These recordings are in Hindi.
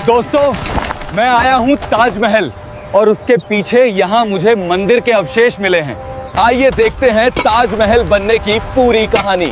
दोस्तों, मैं आया हूँ ताजमहल और उसके पीछे यहाँ मुझे मंदिर के अवशेष मिले हैं। आइए देखते हैं ताजमहल बनने की पूरी कहानी।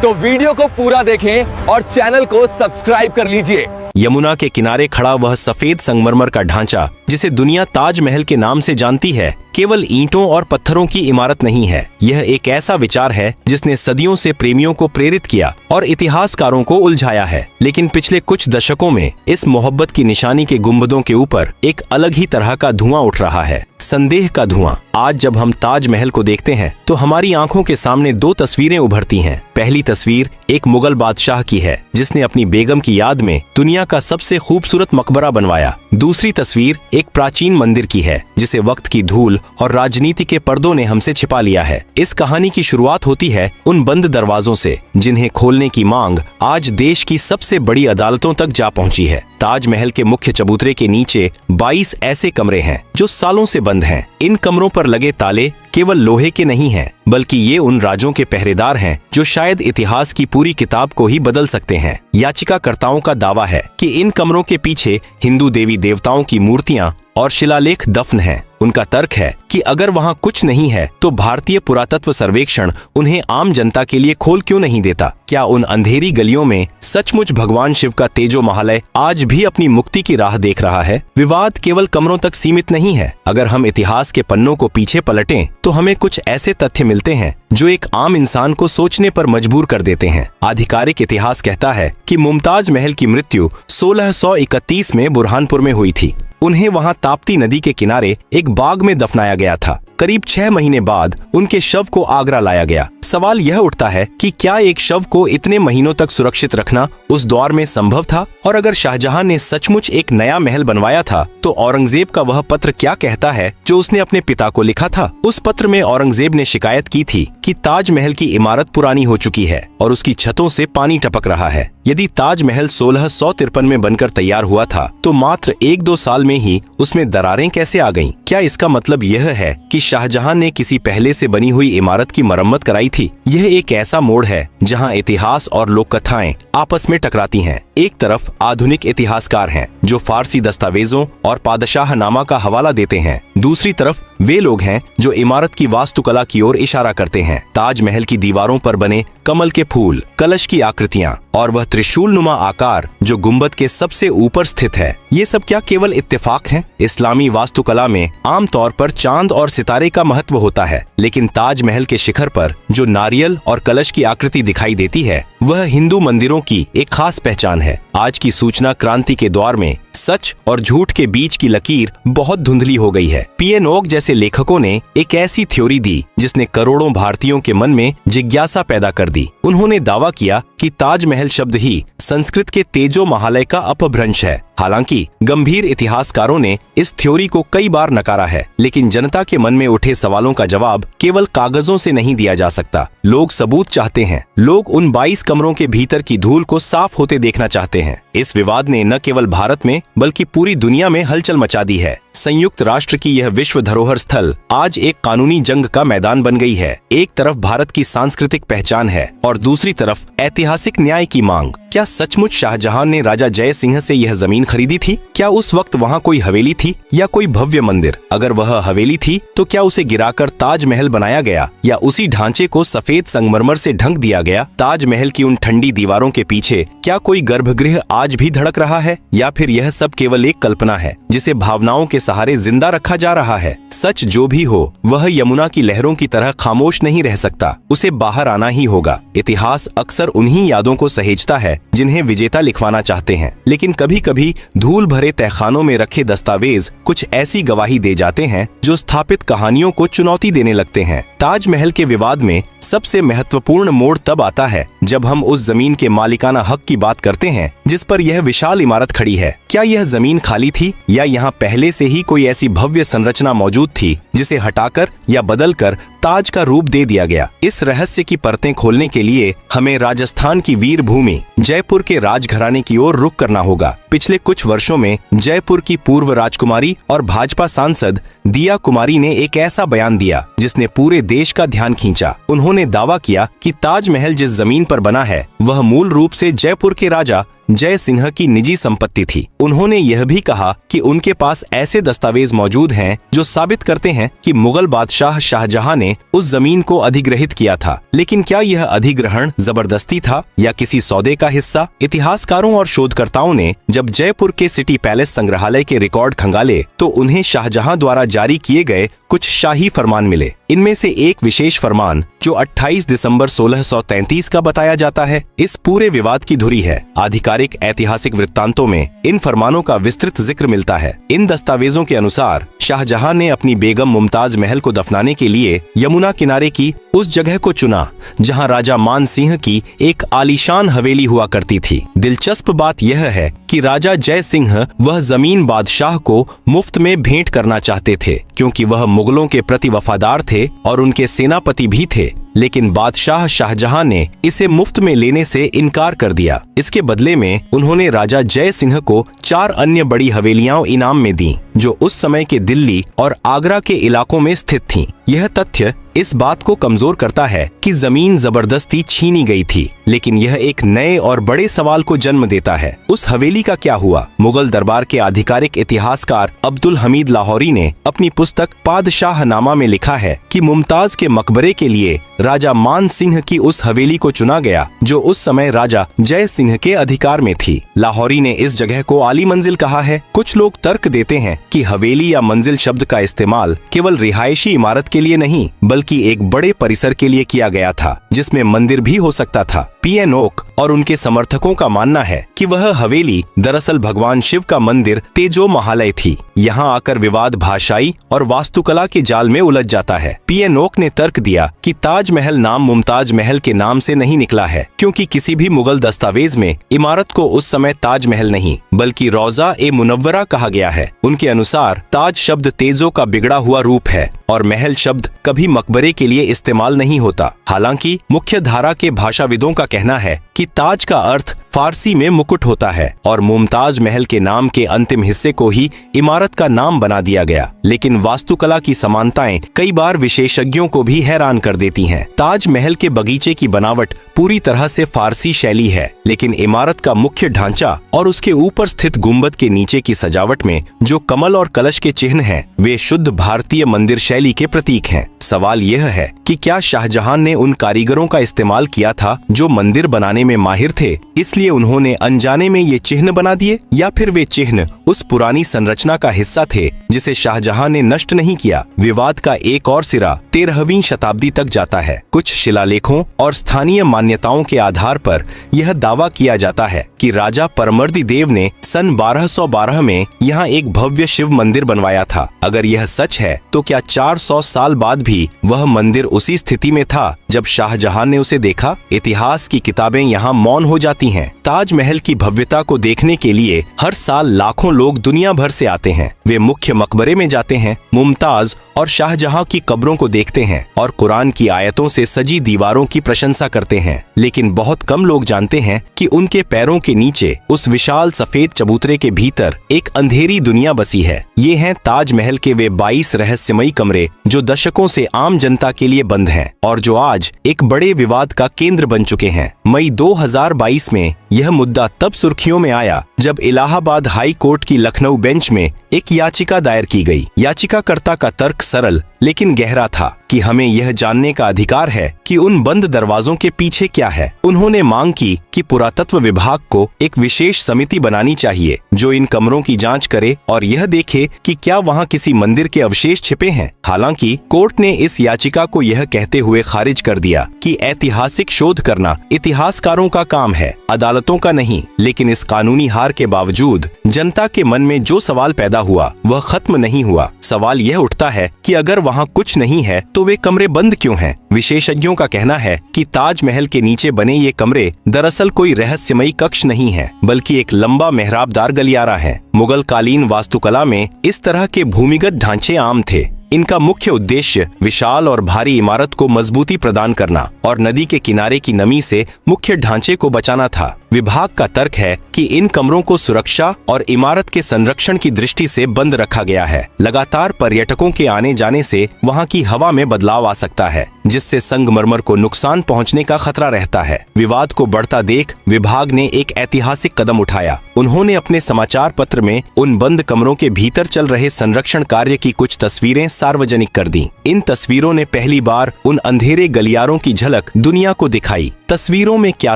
तो वीडियो को पूरा देखें और चैनल को सब्सक्राइब कर लीजिए। यमुना के किनारे खड़ा वह सफेद संगमरमर का ढांचा जिसे दुनिया ताजमहल के नाम से जानती है, केवल ईंटों और पत्थरों की इमारत नहीं है। यह एक ऐसा विचार है जिसने सदियों से प्रेमियों को प्रेरित किया और इतिहासकारों को उलझाया है। लेकिन पिछले कुछ दशकों में इस मोहब्बत की निशानी के गुंबदों के ऊपर एक अलग ही तरह का धुआं उठ रहा है, संदेह का धुआं। आज जब हम ताजमहल को देखते हैं तो हमारी आंखों के सामने दो तस्वीरें उभरती हैं। पहली तस्वीर एक मुगल बादशाह की है जिसने अपनी बेगम की याद में दुनिया का सबसे खूबसूरत मकबरा बनवाया। दूसरी तस्वीर एक प्राचीन मंदिर की है जिसे वक्त की धूल और राजनीति के पर्दों ने हमसे छिपा लिया है। इस कहानी की शुरुआत होती है उन बंद दरवाजों से जिन्हें खोलने की मांग आज देश की सबसे बड़ी अदालतों तक जा पहुंची है। ताजमहल के मुख्य चबूतरे के नीचे 22 ऐसे कमरे हैं जो सालों से बंद हैं। इन कमरों पर लगे ताले केवल लोहे के नहीं हैं, बल्कि ये उन राजों के पहरेदार हैं जो शायद इतिहास की पूरी किताब को ही बदल सकते हैं। याचिकाकर्ताओं का दावा है कि इन कमरों के पीछे हिंदू देवी देवताओं की मूर्तियां और शिलालेख दफन हैं। उनका तर्क है कि अगर वहां कुछ नहीं है तो भारतीय पुरातत्व सर्वेक्षण उन्हें आम जनता के लिए खोल क्यों नहीं देता? क्या उन अंधेरी गलियों में सचमुच भगवान शिव का तेजो महालय आज भी अपनी मुक्ति की राह देख रहा है? विवाद केवल कमरों तक सीमित नहीं है। अगर हम इतिहास के पन्नों को पीछे पलटें तो हमें कुछ ऐसे तथ्य मिलते हैं जो एक आम इंसान को सोचने पर मजबूर कर देते हैं। आधिकारिक इतिहास कहता है कि मुमताज महल की मृत्यु 1631 में बुरहानपुर में हुई थी। उन्हें वहां ताप्ती नदी के किनारे एक बाग में दफनाया गया था। करीब 6 महीने बाद उनके शव को आगरा लाया गया। सवाल यह उठता है कि क्या एक शव को इतने महीनों तक सुरक्षित रखना उस दौर में संभव था? और अगर शाहजहां ने सचमुच एक नया महल बनवाया था तो औरंगजेब का वह पत्र क्या कहता है जो उसने अपने पिता को लिखा था? उस पत्र में औरंगजेब ने शिकायत की थी कि ताजमहल की इमारत पुरानी हो चुकी है और उसकी छतों से पानी टपक रहा है। यदि ताजमहल 1653 में बनकर तैयार हुआ था तो मात्र 1-2 साल में ही उसमें दरारें कैसे आ गईं? क्या इसका मतलब यह है कि शाहजहां ने किसी पहले से बनी हुई इमारत की मरम्मत कराई थी? यह एक ऐसा मोड़ है जहां इतिहास और लोक कथाएं आपस में टकराती हैं। एक तरफ आधुनिक इतिहासकार हैं जो फारसी दस्तावेजों और पादशाहनामा का हवाला देते हैं। दूसरी तरफ वे लोग हैं जो इमारत की वास्तुकला की ओर इशारा करते हैं। ताजमहल की दीवारों पर बने कमल के फूल, कलश की आकृतियां और वह त्रिशूल नुमा आकार जो गुंबद के सबसे ऊपर स्थित है, ये सब क्या केवल इत्तेफाक हैं? इस्लामी वास्तुकला में आमतौर पर चांद और सितारे का महत्व होता है, लेकिन ताजमहल के शिखर पर जो नारियल और कलश की आकृति दिखाई देती है वह हिंदू मंदिरों की एक खास पहचान है। आज की सूचना क्रांति के दौर में सच और झूठ के बीच की लकीर बहुत धुंधली हो गई है। पीएन ओक जैसे लेखकों ने एक ऐसी थ्योरी दी जिसने करोड़ों भारतीयों के मन में जिज्ञासा पैदा कर दी। उन्होंने दावा किया कि ताजमहल शब्द ही संस्कृत के तेजो महालय का अपभ्रंश है। हालांकि गंभीर इतिहासकारों ने इस थ्योरी को कई बार नकारा है, लेकिन जनता के मन में उठे सवालों का जवाब केवल कागजों से नहीं दिया जा सकता। लोग सबूत चाहते हैं। लोग उन 22 कमरों के भीतर की धूल को साफ होते देखना चाहते हैं। इस विवाद ने न केवल भारत में बल्कि पूरी दुनिया में हलचल मचा दी है। संयुक्त राष्ट्र की यह विश्व धरोहर स्थल आज एक कानूनी जंग का मैदान बन गई है। एक तरफ भारत की सांस्कृतिक पहचान है और दूसरी तरफ ऐतिहासिक न्याय की मांग। क्या सचमुच शाहजहां ने राजा जय सिंह से यह जमीन खरीदी थी? क्या उस वक्त वहां कोई हवेली थी या कोई भव्य मंदिर? अगर वह हवेली थी तो क्या उसे गिराकर ताजमहल बनाया गया या उसी ढांचे को सफेद संगमरमर से ढंक दिया गया? ताजमहल की उन ठंडी दीवारों के पीछे क्या कोई गर्भगृह आज भी धड़क रहा है या फिर यह सब केवल एक कल्पना है जिसे भावनाओं के सहारे जिंदा रखा जा रहा है? सच जो भी हो वह यमुना की लहरों की तरह खामोश नहीं रह सकता। उसे बाहर आना ही होगा। इतिहास अक्सर उन्हीं यादों को सहेजता है जिन्हें विजेता लिखवाना चाहते हैं, लेकिन कभी कभी धूल भरे तहखानों में रखे दस्तावेज कुछ ऐसी गवाही दे जाते हैं जो स्थापित कहानियों को चुनौती देने लगते हैं। ताजमहल के विवाद में सबसे महत्वपूर्ण मोड़ तब आता है जब हम उस जमीन के मालिकाना हक की बात करते हैं जिस पर यह विशाल इमारत खड़ी है। क्या यह जमीन खाली थी या यहाँ पहले से ही कोई ऐसी भव्य संरचना मौजूद थी जिसे हटाकर या बदलकर ताज का रूप दे दिया गया? इस रहस्य की परतें खोलने के लिए हमें राजस्थान की वीर भूमि जयपुर के राजघराने की ओर रुख करना होगा। पिछले कुछ वर्षों में जयपुर की पूर्व राजकुमारी और भाजपा सांसद दिया कुमारी ने एक ऐसा बयान दिया जिसने पूरे देश का ध्यान खींचा। उन्होंने दावा किया कि ताजमहल जिस जमीन पर बना है वह मूल रूप से जयपुर के राजा जय सिंह की निजी संपत्ति थी। उन्होंने यह भी कहा कि उनके पास ऐसे दस्तावेज मौजूद हैं जो साबित करते हैं कि मुगल बादशाह शाहजहां ने उस जमीन को अधिग्रहित किया था। लेकिन क्या यह अधिग्रहण जबरदस्ती था या किसी सौदे का हिस्सा? इतिहासकारों और शोधकर्ताओं ने जब जयपुर के सिटी पैलेस संग्रहालय के रिकॉर्ड खंगाले तो उन्हें शाहजहां द्वारा जारी किए गए कुछ शाही फरमान मिले। इनमें से एक विशेष फरमान जो 28 दिसंबर 1633 का बताया जाता है, इस पूरे विवाद की धुरी है। आधिकारिक ऐतिहासिक वृत्तांतों में इन फरमानों का विस्तृत जिक्र मिलता है। इन दस्तावेजों के अनुसार शाहजहां ने अपनी बेगम मुमताज महल को दफनाने के लिए यमुना किनारे की उस जगह को चुना जहां राजा मान सिंह की एक आलीशान हवेली हुआ करती थी। दिलचस्प बात यह है कि राजा जय सिंह वह जमीन बादशाह को मुफ्त में भेंट करना चाहते थे, क्योंकि वह मुगलों के प्रति वफादार थे और उनके सेनापति भी थे। लेकिन बादशाह शाहजहां ने इसे मुफ्त में लेने से इनकार कर दिया। इसके बदले में उन्होंने राजा जय सिंह को 4 अन्य बड़ी हवेलियां इनाम में दी, जो उस समय के दिल्ली और आगरा के इलाकों में स्थित थीं। यह तथ्य इस बात को कमजोर करता है कि जमीन जबरदस्ती छीनी गई थी, लेकिन यह एक नए और बड़े सवाल को जन्म देता है। उस हवेली का क्या हुआ? मुगल दरबार के आधिकारिक इतिहासकार अब्दुल हमीद लाहौरी ने अपनी पुस्तक पादशाहनामा में लिखा है कि मुमताज के मकबरे के लिए राजा मान सिंह की उस हवेली को चुना गया जो उस समय राजा जय सिंह के अधिकार में थी। लाहौरी ने इस जगह को आली मंजिल कहा है। कुछ लोग तर्क देते हैं कि हवेली या मंजिल शब्द का इस्तेमाल केवल रिहायशी इमारत के लिए नहीं बल्कि एक बड़े परिसर के लिए किया गया था, जिसमें मंदिर भी हो सकता था। पीएन ओक और उनके समर्थकों का मानना है कि वह हवेली दरअसल भगवान शिव का मंदिर तेजो महालय थी। यहाँ आकर विवाद भाषाई और वास्तुकला के जाल में उलझ जाता है। पीएन ओक ने तर्क दिया कि ताजमहल नाम मुमताज महल के नाम से नहीं निकला है, क्योंकि किसी भी मुगल दस्तावेज में इमारत को उस समय ताजमहल नहीं बल्कि रोजा ए मुनव्वरा कहा गया है। उनके अनुसार ताज शब्द तेजो का बिगड़ा हुआ रूप है और महल शब्द कभी मकबरे के लिए इस्तेमाल नहीं होता। हालांकि मुख्य धारा के भाषाविदों का कहना है कि ताज का अर्थ फारसी में मुकुट होता है और मुमताज महल के नाम के अंतिम हिस्से को ही इमारत का नाम बना दिया गया। लेकिन वास्तुकला की समानताएं कई बार विशेषज्ञों को भी हैरान कर देती हैं। ताज महल के बगीचे की बनावट पूरी तरह से फारसी शैली है, लेकिन इमारत का मुख्य ढांचा और उसके ऊपर स्थित गुंबद के नीचे की सजावट में जो कमल और कलश के चिन्ह हैं, वे शुद्ध भारतीय मंदिर शैली के प्रतीक हैं। सवाल यह है कि क्या शाहजहां ने उन कारीगरों का इस्तेमाल किया था जो मंदिर बनाने में माहिर थे, इसलिए उन्होंने अनजाने में ये चिन्ह बना दिए, या फिर वे चिन्ह उस पुरानी संरचना का हिस्सा थे जिसे शाहजहां ने नष्ट नहीं किया। विवाद का एक और सिरा 13वीं शताब्दी तक जाता है। कुछ शिलालेखों और स्थानीय मान्यताओं के आधार पर यह दावा किया जाता है कि राजा परमर्दी देव ने सन 1212 में यहाँ एक भव्य शिव मंदिर बनवाया था। अगर यह सच है तो क्या 400 साल बाद भी वह मंदिर उसी स्थिति में था जब शाहजहां ने उसे देखा? इतिहास की किताबें यहाँ मौन हो जाती हैं। ताजमहल की भव्यता को देखने के लिए हर साल लाखों लोग दुनिया भर से आते हैं। वे मुख्य मकबरे में जाते हैं, मुमताज और शाहजहां की कब्रों को देखते हैं और कुरान की आयतों से सजी दीवारों की प्रशंसा करते हैं। लेकिन बहुत कम लोग जानते हैं कि उनके पैरों के नीचे उस विशाल सफेद चबूतरे के भीतर एक अंधेरी दुनिया बसी है। ये हैं ताजमहल के वे 22 रहस्यमयी कमरे जो दशकों से आम जनता के लिए बंद हैं और जो आज एक बड़े विवाद का केंद्र बन चुके हैं। मई 2022 में यह मुद्दा तब सुर्खियों में आया जब इलाहाबाद हाई कोर्ट की लखनऊ बेंच में एक याचिका दायर की गई। याचिकाकर्ता का तर्क सरल लेकिन गहरा था कि हमें यह जानने का अधिकार है कि उन बंद दरवाजों के पीछे क्या है। उन्होंने मांग की कि पुरातत्व विभाग को एक विशेष समिति बनानी चाहिए जो इन कमरों की जांच करे और यह देखे कि क्या वहां किसी मंदिर के अवशेष छिपे हैं। हालांकि कोर्ट ने इस याचिका को यह कहते हुए खारिज कर दिया कि ऐतिहासिक शोध करना इतिहासकारों का काम है, अदालतों का नहीं। लेकिन इस कानूनी हार के बावजूद जनता के मन में जो सवाल पैदा हुआ वह खत्म नहीं हुआ। सवाल यह उठता है कि अगर वहां कुछ नहीं है तो वे कमरे बंद क्यों हैं? विशेषज्ञों का कहना है कि ताजमहल के नीचे बने ये कमरे दरअसल कोई रहस्यमयी कक्ष नहीं है, बल्कि एक लंबा मेहराबदार गलियारा है। मुगल कालीन वास्तुकला में इस तरह के भूमिगत ढांचे आम थे। इनका मुख्य उद्देश्य विशाल और भारी इमारत को मजबूती प्रदान करना और नदी के किनारे की नमी से मुख्य ढांचे को बचाना था। विभाग का तर्क है कि इन कमरों को सुरक्षा और इमारत के संरक्षण की दृष्टि से बंद रखा गया है। लगातार पर्यटकों के आने जाने से वहां की हवा में बदलाव आ सकता है, जिससे संगमरमर को नुकसान पहुंचने का खतरा रहता है। विवाद को बढ़ता देख विभाग ने एक ऐतिहासिक कदम उठाया। उन्होंने अपने समाचार पत्र में उन बंद कमरों के भीतर चल रहे संरक्षण कार्य की कुछ तस्वीरें सार्वजनिक कर दी। इन तस्वीरों ने पहली बार उन अंधेरे गलियारों की झलक दुनिया को दिखाई। तस्वीरों में क्या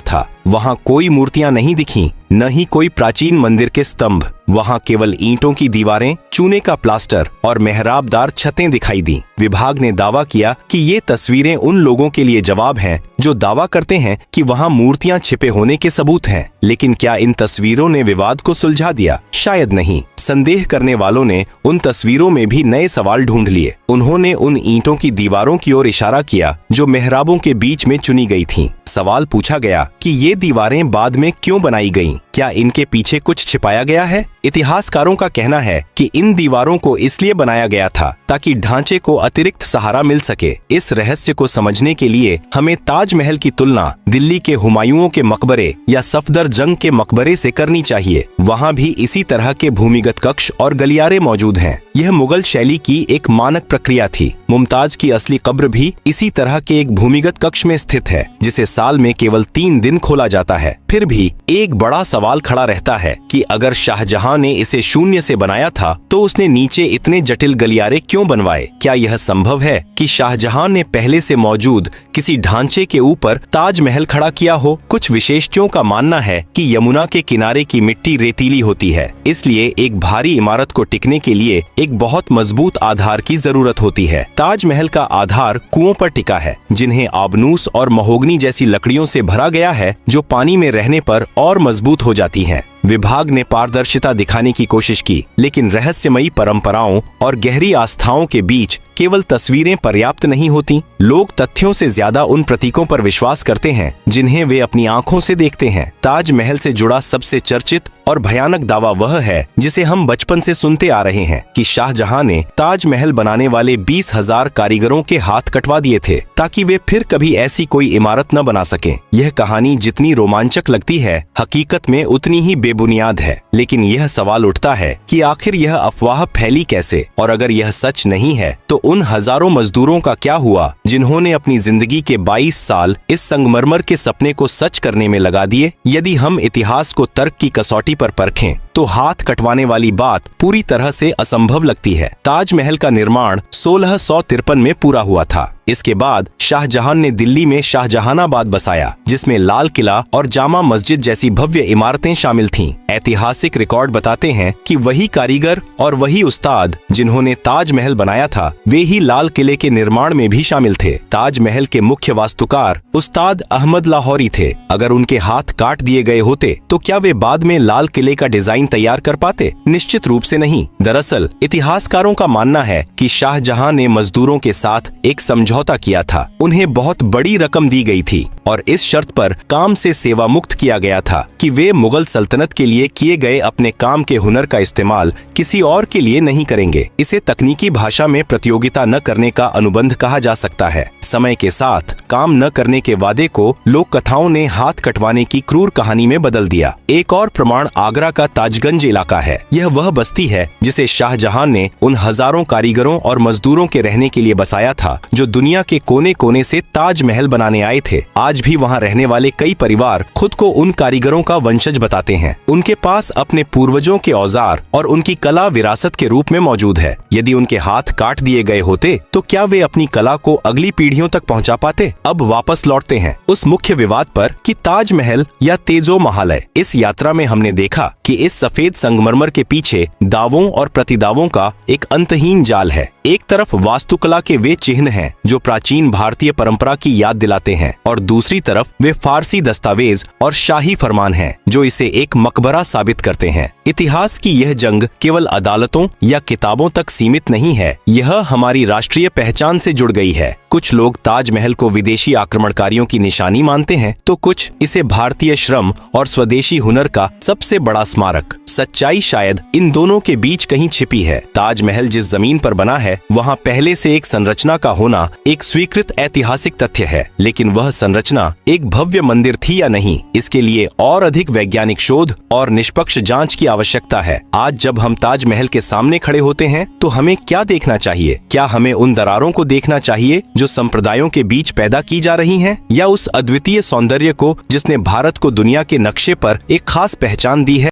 था? वहां कोई मूर्तियां नहीं दिखीं, न ही कोई प्राचीन मंदिर के स्तंभ। वहां केवल ईंटों की दीवारें, चूने का प्लास्टर और मेहराबदार छतें दिखाई दी। विभाग ने दावा किया कि ये तस्वीरें उन लोगों के लिए जवाब हैं जो दावा करते हैं कि वहां मूर्तियां छिपे होने के सबूत हैं। लेकिन क्या इन तस्वीरों ने विवाद को सुलझा दिया? शायद नहीं। संदेह करने वालों ने उन तस्वीरों में भी नए सवाल ढूंढ लिए। उन्होंने उन ईंटों की दीवारों की ओर इशारा किया जो मेहराबों के बीच में चुनी गई थीं। सवाल पूछा गया कि ये दीवारें बाद में क्यों बनाई गईं? क्या इनके पीछे कुछ छिपाया गया है? इतिहासकारों का कहना है कि इन दीवारों को इसलिए बनाया गया था ताकि ढांचे को अतिरिक्त सहारा मिल सके। इस रहस्य को समझने के लिए हमें ताजमहल की तुलना दिल्ली के हुमायूं के मकबरे या सफदरजंग के मकबरे से करनी चाहिए। वहां भी इसी तरह के भूमिगत कक्ष और गलियारे मौजूद हैं। यह मुगल शैली की एक मानक प्रक्रिया थी। मुमताज की असली कब्र भी इसी तरह के एक भूमिगत कक्ष में स्थित है, जिसे साल में केवल 3 दिन खोला जाता है। फिर भी एक बड़ा सवाल खड़ा रहता है कि अगर शाहजहां ने इसे शून्य से बनाया था तो उसने नीचे इतने जटिल गलियारे क्यों बनवाए? क्या यह संभव है कि शाहजहां ने पहले से मौजूद किसी ढांचे के ऊपर ताजमहल खड़ा किया हो? कुछ विशेषज्ञों का मानना है कि यमुना के किनारे की मिट्टी रेतीली होती है, इसलिए एक भारी इमारत को टिकने के लिए एक बहुत मजबूत आधार की जरूरत होती है। ताजमहल का आधार कुओं पर टिका है, जिन्हें आबनूस और महोगनी जैसी लकड़ियों से भरा गया है, जो पानी में रहने पर और मजबूत हो जाती हैं। विभाग ने पारदर्शिता दिखाने की कोशिश की, लेकिन रहस्यमयी परंपराओं और गहरी आस्थाओं के बीच केवल तस्वीरें पर्याप्त नहीं होती। लोग तथ्यों से ज्यादा उन प्रतीकों पर विश्वास करते हैं जिन्हें वे अपनी आंखों से देखते हैं। ताजमहल से जुड़ा सबसे चर्चित और भयानक दावा वह है जिसे हम बचपन से सुनते आ रहे हैं कि शाहजहां ने ताजमहल बनाने वाले 20,000 कारीगरों के हाथ कटवा दिए थे ताकि वे फिर कभी ऐसी कोई इमारत न बना सकें। यह कहानी जितनी रोमांचक लगती है, हकीकत में उतनी ही बेबुनियाद है। लेकिन यह सवाल उठता है कि आखिर यह अफवाह फैली कैसे, और अगर यह सच नहीं है तो उन हजारों मजदूरों का क्या हुआ जिन्होंने अपनी जिंदगी के 22 साल इस संगमरमर के सपने को सच करने में लगा दिए? यदि हम इतिहास को तर्क की कसौटी पर परखें तो हाथ कटवाने वाली बात पूरी तरह से असंभव लगती है। ताजमहल का निर्माण 1653 में पूरा हुआ था। इसके बाद शाहजहां ने दिल्ली में शाहजहानाबाद बसाया, जिसमें लाल किला और जामा मस्जिद जैसी भव्य इमारतें शामिल थीं। ऐतिहासिक रिकॉर्ड बताते हैं कि वही कारीगर और वही उस्ताद जिन्होंने ताजमहल बनाया था, वे ही लाल किले के निर्माण में भी शामिल थे। ताजमहल के मुख्य वास्तुकार उस्ताद अहमद लाहौरी थे। अगर उनके हाथ काट दिए गए होते तो क्या वे बाद में लाल किले का डिजाइन तैयार कर पाते? निश्चित रूप से नहीं। दरअसल इतिहासकारों का मानना है कि शाहजहां ने मजदूरों के साथ एक समझौता किया था। उन्हें बहुत बड़ी रकम दी गई थी और इस शर्त पर काम से सेवा मुक्त किया गया था कि वे मुगल सल्तनत के लिए किए गए अपने काम के हुनर का इस्तेमाल किसी और के लिए नहीं करेंगे। इसे तकनीकी भाषा में प्रतियोगिता न करने का अनुबंध कहा जा सकता है। समय के साथ काम न करने के वादे को लोक कथाओं ने हाथ कटवाने की क्रूर कहानी में बदल दिया। एक और प्रमाण आगरा का ताजगंज इलाका है। यह वह बस्ती है जिसे शाहजहां ने उन हजारों कारीगरों और मजदूरों के रहने के लिए बसाया था जो दुनिया के कोने कोने से ताजमहल बनाने आए थे। आज भी वहां रहने वाले कई परिवार खुद को उन कारीगरों का वंशज बताते हैं। उनके पास अपने पूर्वजों के औजार और उनकी कला विरासत के रूप में मौजूद है। यदि उनके हाथ काट दिए गए होते तो क्या वे अपनी कला को अगली पीढ़ियों तक पहुंचा पाते? अब वापस लौटते हैं उस मुख्य विवाद पर कि ताजमहल या तेजो महालय। इस यात्रा में हमने देखा कि इस सफेद संगमरमर के पीछे दावों और प्रतिदावों का एक अंतहीन जाल है। एक तरफ वास्तुकला के वे चिन्ह हैं जो प्राचीन भारतीय परंपरा की याद दिलाते हैं, और दूसरी तरफ वे फारसी दस्तावेज और शाही फरमान हैं जो इसे एक मकबरा साबित करते हैं। इतिहास की यह जंग केवल अदालतों या किताबों तक सीमित नहीं है, यह हमारी राष्ट्रीय पहचान से जुड़ गई है। कुछ लोग ताजमहल को विदेशी आक्रमणकारियों की निशानी मानते हैं तो कुछ इसे भारतीय श्रम और स्वदेशी हुनर का सबसे बड़ा स्मारक। सच्चाई शायद इन दोनों के बीच कहीं छिपी है। ताजमहल जिस जमीन पर बना है है वहाँ पहले से एक संरचना का होना एक स्वीकृत ऐतिहासिक तथ्य है, लेकिन वह संरचना एक भव्य मंदिर थी या नहीं, इसके लिए और अधिक वैज्ञानिक शोध और निष्पक्ष जांच की आवश्यकता है। आज जब हम ताजमहल के सामने खड़े होते हैं तो हमें क्या देखना चाहिए? क्या हमें उन दरारों को देखना चाहिए जो संप्रदायों के बीच पैदा की जा रही हैं, या उस अद्वितीय सौंदर्य को जिसने भारत को दुनिया के नक्शे पर एक खास पहचान दी है?